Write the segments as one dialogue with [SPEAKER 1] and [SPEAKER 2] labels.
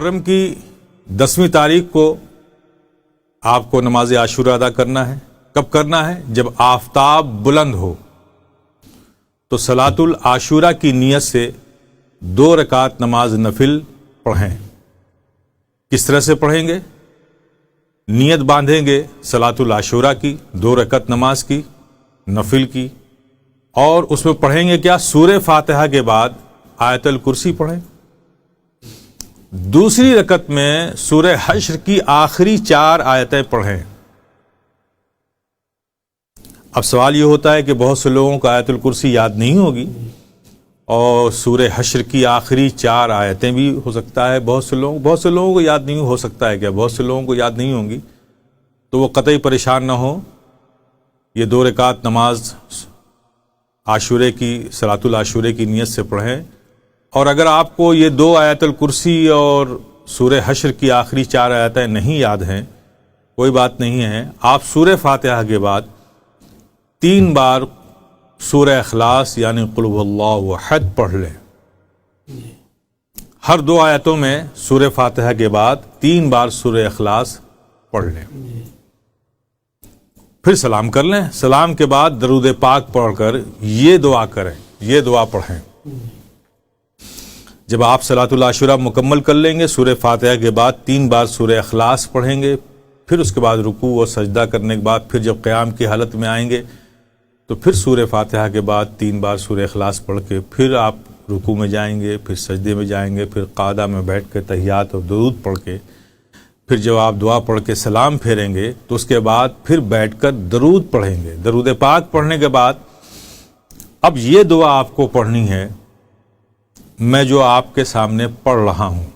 [SPEAKER 1] محرم کی 10ویں تاریخ کو آپ کو نماز عاشورہ ادا کرنا ہے۔ کب کرنا ہے؟ جب آفتاب بلند ہو تو صلاۃ العاشورہ کی نیت سے 2 رکعت نماز نفل پڑھیں۔ کس طرح سے پڑھیں گے؟ نیت باندھیں گے صلاۃ العاشورہ کی 2 رکعت نماز کی نفل کی، اور اس میں پڑھیں گے کیا؟ سورہ فاتحہ کے بعد آیت الکرسی پڑھیں۔ دوسری رکعت میں سورہ حشر کی آخری 4 آیتیں پڑھیں۔ اب سوال یہ ہوتا ہے کہ بہت سے لوگوں کو آیت الکرسی یاد نہیں ہوگی، اور سورہ حشر کی آخری 4 آیتیں بھی ہو سکتا ہے بہت سے لوگوں کو یاد نہیں ہو سکتا ہے کیا؟ بہت سے لوگوں کو یاد نہیں ہوں گی، تو وہ قطعی پریشان نہ ہو۔ یہ 2 رکعت نماز عاشورے کی، صلاۃ العاشورے کی نیت سے پڑھیں، اور اگر آپ کو یہ 2 آیت الکرسی اور سورہ حشر کی آخری 4 آیتیں نہیں یاد ہیں، کوئی بات نہیں ہے، آپ سورہ فاتحہ کے بعد 3 بار سورہ اخلاص یعنی قل هو اللہ احد پڑھ لیں۔ ہر 2 آیتوں میں سورہ فاتحہ کے بعد 3 بار سورہ اخلاص پڑھ لیں، پھر سلام کر لیں۔ سلام کے بعد درود پاک پڑھ کر یہ دعا کریں، یہ دعا پڑھیں۔ جب آپ صلاۃ العاشورہ مکمل کر لیں گے، سورہ فاتحہ کے بعد 3 بار سورہ اخلاص پڑھیں گے، پھر اس کے بعد رکوع اور سجدہ کرنے کے بعد پھر جب قیام کی حالت میں آئیں گے تو پھر سورہ فاتحہ کے بعد 3 بار سورہ اخلاص پڑھ کے پھر آپ رکوع میں جائیں گے، پھر سجدے میں جائیں گے، پھر قعدہ میں بیٹھ کے تحیات اور درود پڑھ کے پھر جب آپ دعا پڑھ کے سلام پھیریں گے تو اس کے بعد پھر بیٹھ کر درود پڑھیں گے۔ درود پاک پڑھنے کے بعد اب یہ دعا آپ کو پڑھنی ہے میں جو آپ کے سامنے پڑھ رہا ہوں،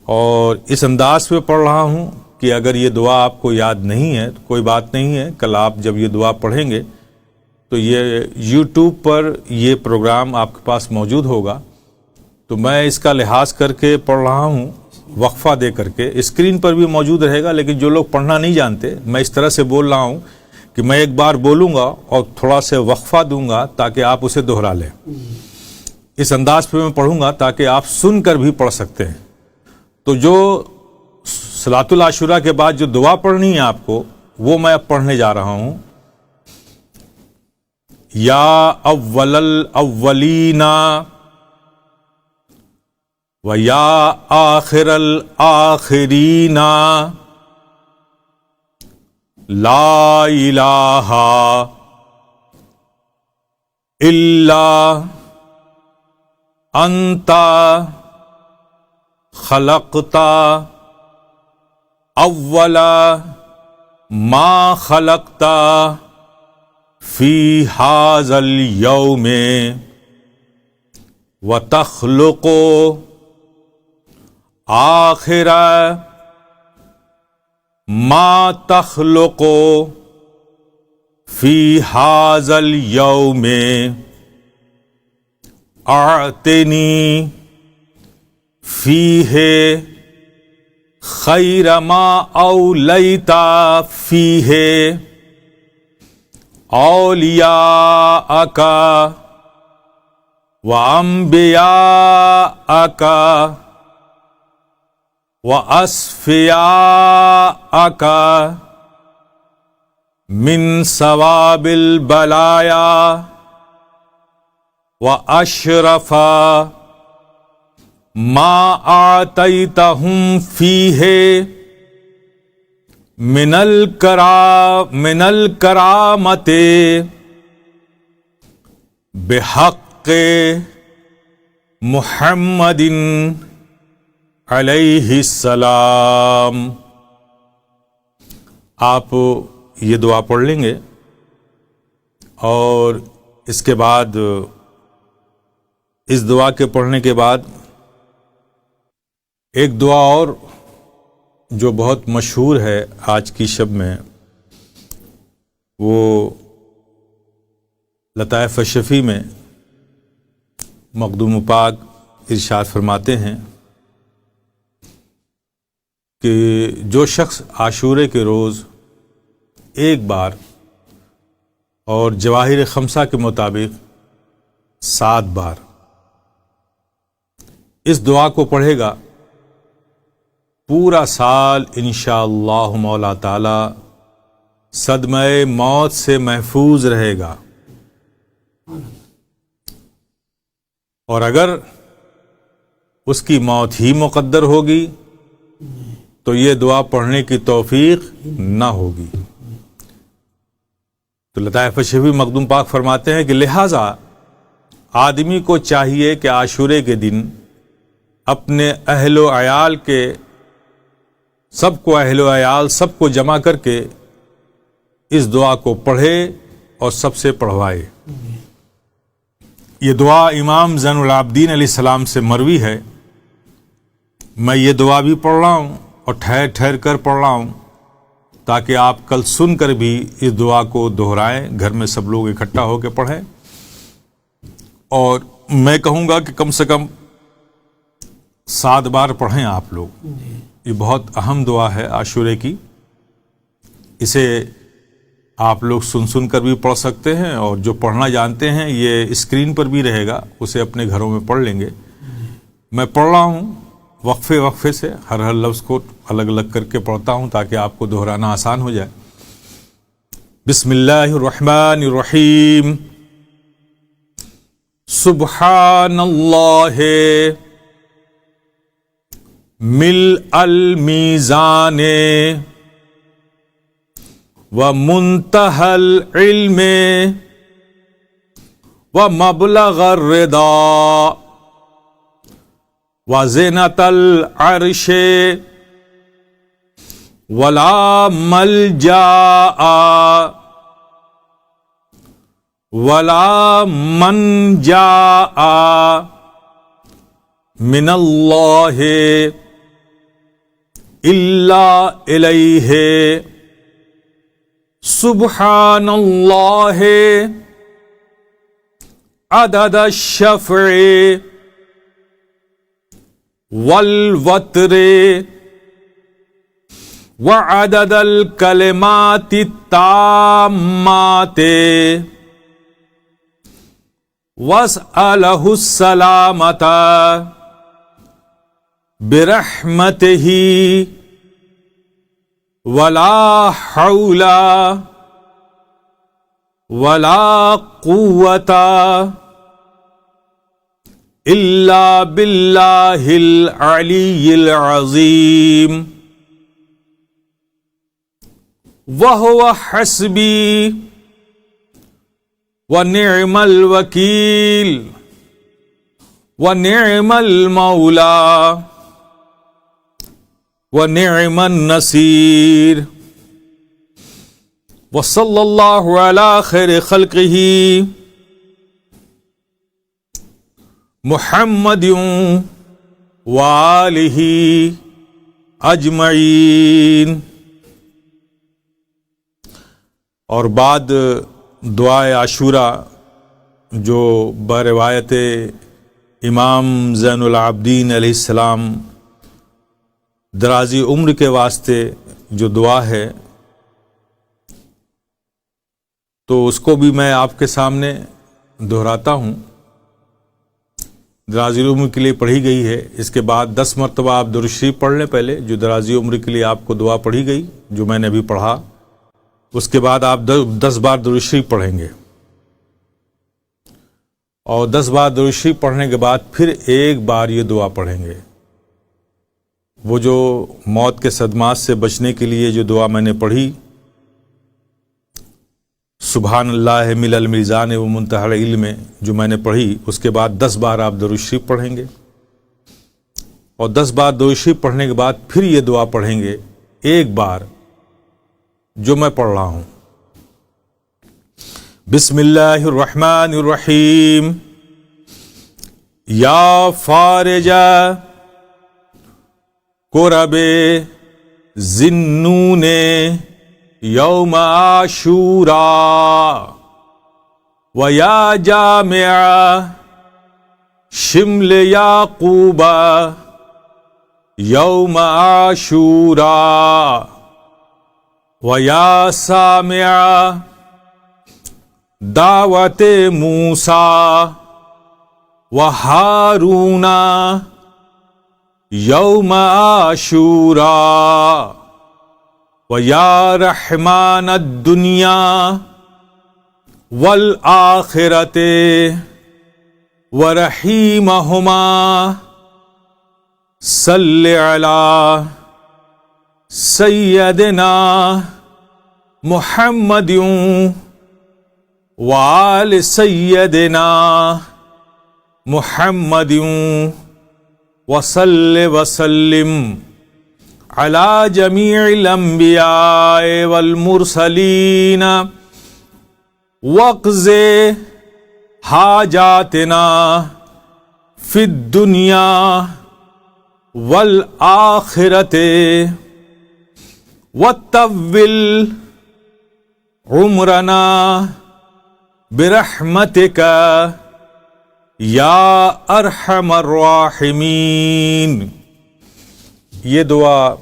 [SPEAKER 1] اور اس انداز پہ پڑھ رہا ہوں کہ اگر یہ دعا آپ کو یاد نہیں ہے تو کوئی بات نہیں ہے، کل آپ جب یہ دعا پڑھیں گے تو یہ یوٹیوب پر یہ پروگرام آپ کے پاس موجود ہوگا، تو میں اس کا لحاظ کر کے پڑھ رہا ہوں، وقفہ دے کر کے اسکرین پر بھی موجود رہے گا، لیکن جو لوگ پڑھنا نہیں جانتے میں اس طرح سے بول رہا ہوں کہ میں ایک بار بولوں گا اور تھوڑا سے وقفہ دوں گا تاکہ آپ اسے دہرا لیں۔ اس انداز پہ میں پڑھوں گا تاکہ آپ سن کر بھی پڑھ سکتے ہیں۔ تو جو صلاۃ العاشورہ کے بعد جو دعا پڑھنی ہے آپ کو، وہ میں اب پڑھنے جا رہا ہوں۔ یا اول الاولین و یا آخر الآخرین لا الہ الا انت خلقت اول ما خلقت فی ھذا اليوم وتخلق آخر ما تخلق فی ھذا اليوم اعطنی فیہ خیر ما اولیت فیہ اولیاءک و انبیاءک و اصفیاءک من ثواب البلایا و اشرف ما آتیتہم فیہ من الکرامت بحق محمد علیہ السلام۔ آپ یہ دعا پڑھ لیں گے، اور اس کے بعد اس دعا کے پڑھنے کے بعد ایک دعا اور جو بہت مشہور ہے آج کی شب میں، وہ لطائف الشفیع میں مخدوم پاک ارشاد فرماتے ہیں کہ جو شخص عاشورے کے روز ایک بار اور جواہر خمسہ کے مطابق 7 بار اس دعا کو پڑھے گا پورا سال انشاءاللہ مولا تعالی صدمہ موت سے محفوظ رہے گا. اور اگر اس کی موت ہی مقدر ہوگی تو یہ دعا پڑھنے کی توفیق نہ ہوگی. تو لطائف شفیع مخدوم پاک فرماتے ہیں کہ لہٰذا آدمی کو چاہیے کہ عاشورے کے دن اپنے اہل و عیال کے سب کو جمع کر کے اس دعا کو پڑھے اور سب سے پڑھوائے. یہ دعا امام زین العابدین علیہ السلام سے مروی ہے. میں یہ دعا بھی پڑھ رہا ہوں اور ٹھہر ٹھہر کر پڑھ رہا ہوں تاکہ آپ کل سن کر بھی اس دعا کو دہرائیں، گھر میں سب لوگ اکٹھا ہو کے پڑھیں. اور میں کہوں گا کہ کم سے کم 7 بار پڑھیں آپ لوگ. یہ بہت اہم دعا ہے عاشورے کی. اسے آپ لوگ سن کر بھی پڑھ سکتے ہیں، اور جو پڑھنا جانتے ہیں یہ اسکرین پر بھی رہے گا، اسے اپنے گھروں میں پڑھ لیں گے. میں پڑھ رہا ہوں وقفے سے، ہر لفظ کو الگ الگ کر کے پڑھتا ہوں تاکہ آپ کو دہرانا آسان ہو جائے. بسم اللہ الرحمن الرحیم. سبحان اللہ ملء المیزان ومنتہى العلم ومبلغ الرضا وزینۃ العرش ولا ملجا ولا منجا من اللہ الا الیہ. سبحان اللہ عدد الشفع والوتر وعدد الکلمات التامات واسألہ السلامۃ برحمتہ ولا حول ولا قوة الا باللہ العلی العظیم. وہو حسبی ونعم الوکیل ونعم المولا ونعم النصیر. وصلی اللہ علی خیر خلقہ محمد وآلہ اجمعین. اور بعد دعائے عاشورہ جو بروایت امام زین العابدین علیہ السلام درازی عمر کے واسطے جو دعا ہے، تو اس کو بھی میں آپ کے سامنے دہراتا ہوں. درازی عمر کے لیے پڑھی گئی ہے. اس کے بعد 10 مرتبہ آپ درود شریف پڑھ لیں پہلے، جو درازی عمر کے لیے آپ کو دعا پڑھی گئی جو میں نے ابھی پڑھا. اس کے بعد آپ 10 بار درود شریف پڑھیں گے، اور 10 بار درود شریف پڑھنے کے بعد پھر ایک بار یہ دعا پڑھیں گے. وہ جو موت کے صدمات سے بچنے کے لیے جو دعا میں نے پڑھی، سبحان اللہ ملء المیزان ومنتہى العلم، جو میں نے پڑھی، اس کے بعد 10 بار آپ درود شریف پڑھیں گے، اور 10 بار درود شریف پڑھنے کے بعد پھر یہ دعا پڑھیں گے ایک بار جو میں پڑھ رہا ہوں. بسم اللہ الرحمن الرحیم. یا فارج کرب ذنون یوم عاشوراء و یا جامع شمل یعقوب یوم عاشوراء و یا سامع دعوت موسیٰ و ہارون یوم عاشوراء ویا رحمان الدنیا والآخرۃ ورحیمہما صلی علی سیدنا محمد وآل سیدنا محمد وصلی وسلم علی جمیع الانبیاء والمرسلین واقض حاجاتنا فی الدنیا والآخرۃ وطول عمرنا برحمتک یا ارحم الراحمین۔ یہ دعا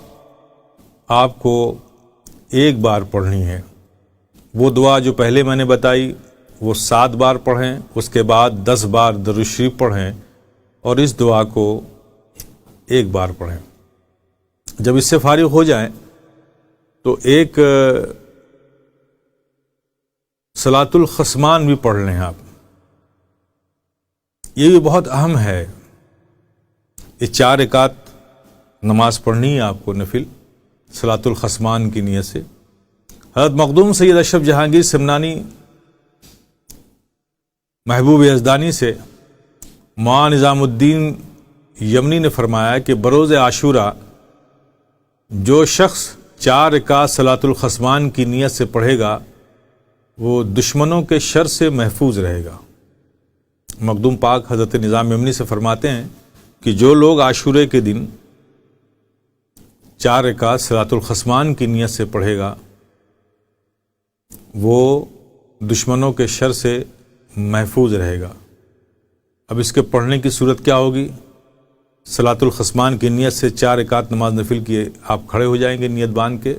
[SPEAKER 1] آپ کو ایک بار پڑھنی ہے۔ وہ دعا جو پہلے میں نے بتائی وہ 7 بار پڑھیں، اس کے بعد 10 بار درود شریف پڑھیں، اور اس دعا کو ایک بار پڑھیں۔ جب اس سے فارغ ہو جائیں تو ایک صلاۃ الخصمان بھی پڑھ لیں آپ۔ یہ بھی بہت اہم ہے۔ یہ 4 رکعت نماز پڑھنی ہے آپ کو نفل، صلاۃ الخصمان کی نیت سے۔ حضرت مخدوم سید اشرف جہانگیر سمنانی محبوب یزدانی سے مولانا نظام الدین یمنی نے فرمایا کہ بروز عاشوراء جو شخص 4 رکعت صلاۃ الخصمان کی نیت سے پڑھے گا وہ دشمنوں کے شر سے محفوظ رہے گا۔ مخدوم پاک حضرت نظام یمنی سے فرماتے ہیں کہ جو لوگ عاشورے کے دن 4 رکعت صلاۃ الخصمان کی نیت سے پڑھے گا وہ دشمنوں کے شر سے محفوظ رہے گا۔ اب اس کے پڑھنے کی صورت کیا ہوگی؟ صلاۃ الخصمان کی نیت سے 4 رکعت نماز نفل کیے آپ کھڑے ہو جائیں گے نیت باندھ کے،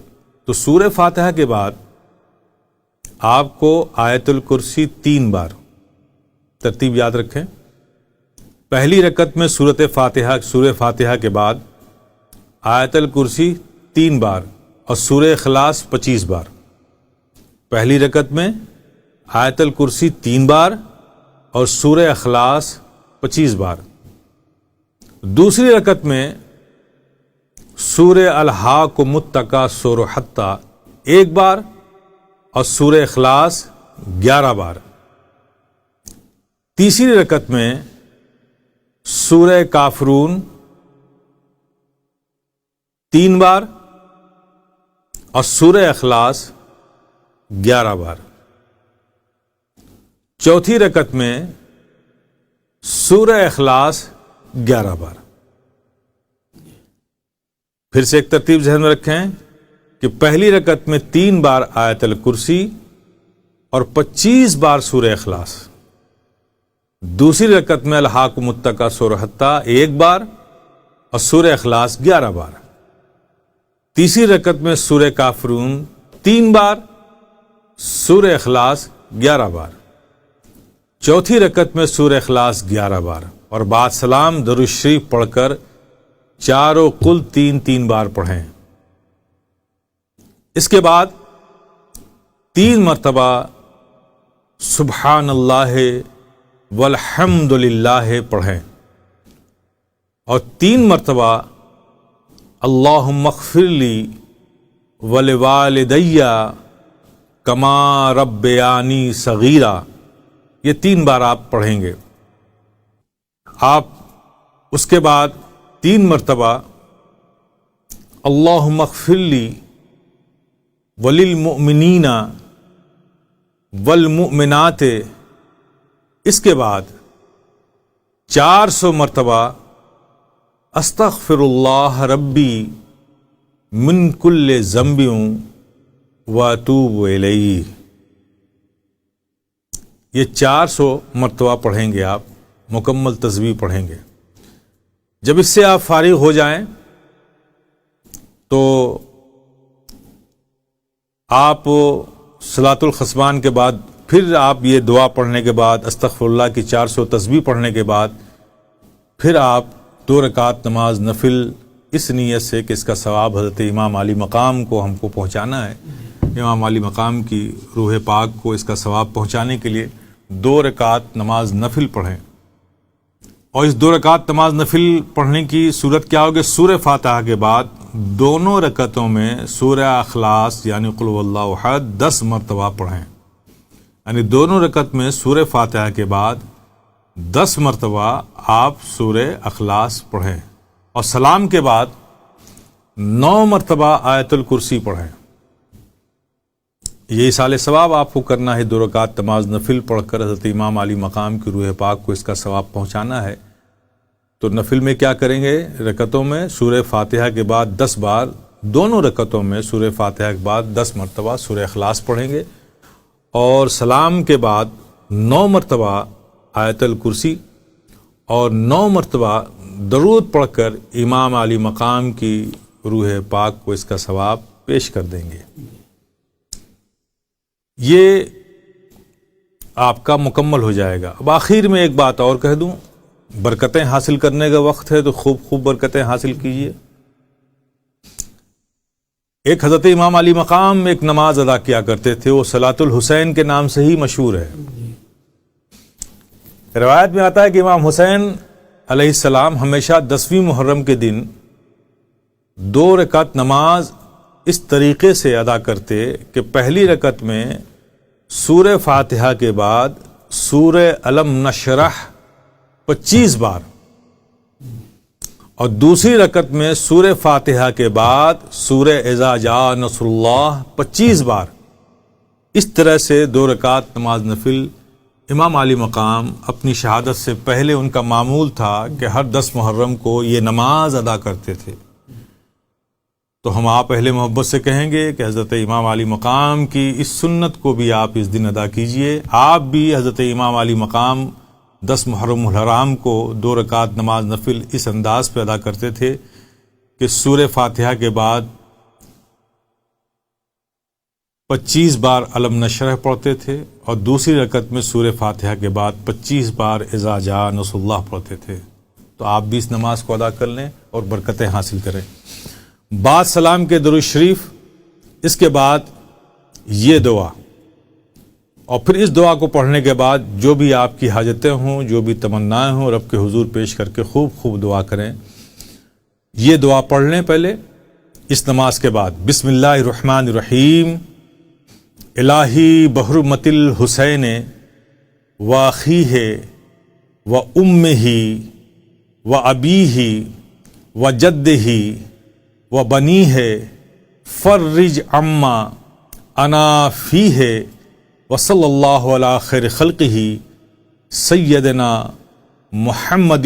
[SPEAKER 1] تو سورہ فاتحہ کے بعد آپ کو آیت الکرسی 3 بار، ترتیب یاد رکھیں، پہلی رکعت میں سورہ فاتحہ کے بعد آیت الکرسی 3 بار اور سورہ اخلاص 25 بار۔ پہلی رکعت میں آیت الکرسی 3 بار اور سورہ اخلاص 25 بار۔ دوسری رکعت میں سورہ الحاقم التکاثر حتی 1 بار اور سورہ اخلاص 11 بار۔ تیسری رکعت میں سورہ کافرون 3 بار اور سورہ اخلاص 11 بار۔ چوتھی رکعت میں سورہ اخلاص 11 بار۔ پھر سے ایک ترتیب ذہن میں رکھیں کہ پہلی رکعت میں 3 بار آیت الکرسی اور 25 بار سورہ اخلاص، دوسری رکعت میں الحاقم التکاثر حتی 1 بار اور سورہ اخلاص 11 بار، تیسری رکعت میں سورہ کافرون 3 بار، سورہ اخلاص 11 بار، چوتھی رکعت میں سورہ اخلاص 11 بار، اور بعد سلام درود شریف پڑھ کر چاروں کل 3 بار پڑھیں۔ اس کے بعد 3 مرتبہ سبحان اللہ والحمد للہ پڑھیں، اور 3 مرتبہ اللہم اغفر لی ولوالدی کما ربیانی صغیرا، یہ 3 بار آپ پڑھیں گے۔ آپ اس کے بعد 3 مرتبہ اللہم اغفر لی وللمؤمنین والمؤمنات، اس کے بعد 400 مرتبہ استغفر اللہ ربی من کل ذنب واتوب الیہ، یہ 400 مرتبہ پڑھیں گے آپ، مکمل تسبیح پڑھیں گے۔ جب اس سے آپ فارغ ہو جائیں تو آپ صلاۃ الخصمان کے بعد پھر آپ یہ دعا پڑھنے کے بعد استغفر اللہ کی 400 تسبیح پڑھنے کے بعد پھر آپ 2 رکعت نماز نفل اس نیت سے کہ اس کا ثواب حضرت امام علی مقام کو ہم کو پہنچانا ہے، امام علی مقام کی روح پاک کو اس کا ثواب پہنچانے کے لیے 2 رکعت نماز نفل پڑھیں۔ اور اس 2 رکعت نماز نفل پڑھنے کی صورت کیا ہوگی؟ سورہ فاتحہ کے بعد دونوں رکعتوں میں سورہ اخلاص یعنی قل هو اللہ احد 10 مرتبہ پڑھیں، یعنی دونوں رکعت میں سورہ فاتحہ کے بعد 10 مرتبہ آپ سورہ اخلاص پڑھیں، اور سلام کے بعد 9 مرتبہ آیت الکرسی پڑھیں۔ یہ اصال ثواب آپ کو کرنا ہے، 2 رکعت نماز نفل پڑھ کر حضرت امام علی مقام کی روح پاک کو اس کا ثواب پہنچانا ہے۔ تو نفل میں کیا کریں گے؟ رکعتوں میں سورہ فاتحہ کے بعد 10 بار، دونوں رکعتوں میں سورہ فاتحہ کے بعد 10 مرتبہ سورہ اخلاص پڑھیں گے، اور سلام کے بعد 9 مرتبہ آیت الکرسی اور 9 مرتبہ درود پڑھ کر امام علی مقام کی روح پاک کو اس کا ثواب پیش کر دیں گے۔ یہ آپ کا مکمل ہو جائے گا۔ اب آخر میں ایک بات اور کہہ دوں، برکتیں حاصل کرنے کا وقت ہے تو خوب برکتیں حاصل کیجیے۔ ایک حضرت امام علی مقام ایک نماز ادا کیا کرتے تھے، وہ صلاۃ الحسین کے نام سے ہی مشہور ہے۔ روایت میں آتا ہے کہ امام حسین علیہ السلام ہمیشہ 10ویں محرم کے دن 2 رکعت نماز اس طریقے سے ادا کرتے کہ پہلی رکعت میں سورہ فاتحہ کے بعد سورہ الم نشرح 25 بار، اور دوسری رکعت میں سورہ فاتحہ کے بعد سورہ اذا جاء نصر اللہ 25 بار۔ اس طرح سے 2 رکعت نماز نفل امام علی مقام اپنی شہادت سے پہلے ان کا معمول تھا کہ ہر 10 محرم کو یہ نماز ادا کرتے تھے۔ تو ہم آپ اہل محبت سے کہیں گے کہ حضرت امام علی مقام کی اس سنت کو بھی آپ اس دن ادا کیجئے۔ آپ بھی حضرت امام علی مقام 10 محرم الحرام کو 2 رکعت نماز نفل اس انداز پہ ادا کرتے تھے کہ سورہ فاتحہ کے بعد 25 بار علم نشرح پڑھتے تھے، اور دوسری رکعت میں سورہ فاتحہ کے بعد 25 بار اذا جاء نصر اللہ پڑھتے تھے۔ تو آپ بھی اس نماز کو ادا کر لیں اور برکتیں حاصل کریں۔ بعد سلام کے درود شریف، اس کے بعد یہ دعا، اور پھر اس دعا کو پڑھنے کے بعد جو بھی آپ کی حاجتیں ہوں، جو بھی تمنائیں ہوں، رب کے حضور پیش کر کے خوب دعا کریں۔ یہ دعا پڑھ لیں پہلے اس نماز کے بعد۔ بسم اللہ الرحمن الرحیم، الہی بحرمت الحسین و اخیہ و امہ و ابیہ و جدہ و بنیہ فرج عما انا فیہ وصلی اللہ علی خیر خلقہ سیدنا محمد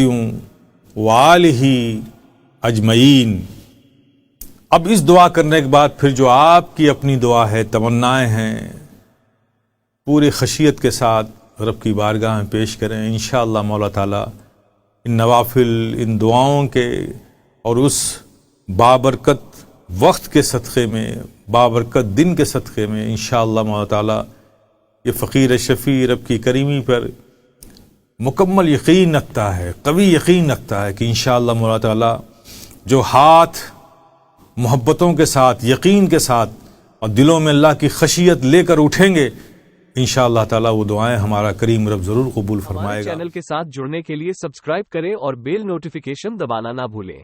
[SPEAKER 1] وآلہ اجمعین۔ اب اس دعا کرنے کے بعد پھر جو آپ کی اپنی دعا ہے، تمنائیں ہیں، پوری خشیت کے ساتھ رب کی بارگاہ میں پیش کریں۔ انشاءاللہ مولا تعالیٰ ان نوافل، ان دعاؤں کے اور اس بابرکت وقت کے صدقے میں، بابرکت دن کے صدقے میں انشاءاللہ مولا تعالیٰ یہ فقیر شفیع رب کی کریمی پر مکمل یقین رکھتا ہے، قوی یقین رکھتا ہے کہ انشاءاللہ مولا تعالیٰ جو ہاتھ محبتوں کے ساتھ، یقین کے ساتھ اور دلوں میں اللہ کی خشیت لے کر اٹھیں گے، انشاءاللہ تعالیٰ وہ دعائیں ہمارا کریم رب ضرور قبول فرمائے گا۔
[SPEAKER 2] چینل کے ساتھ جڑنے کے لیے سبسکرائب کریں اور بیل نوٹیفیکیشن دبانا نہ بھولیں۔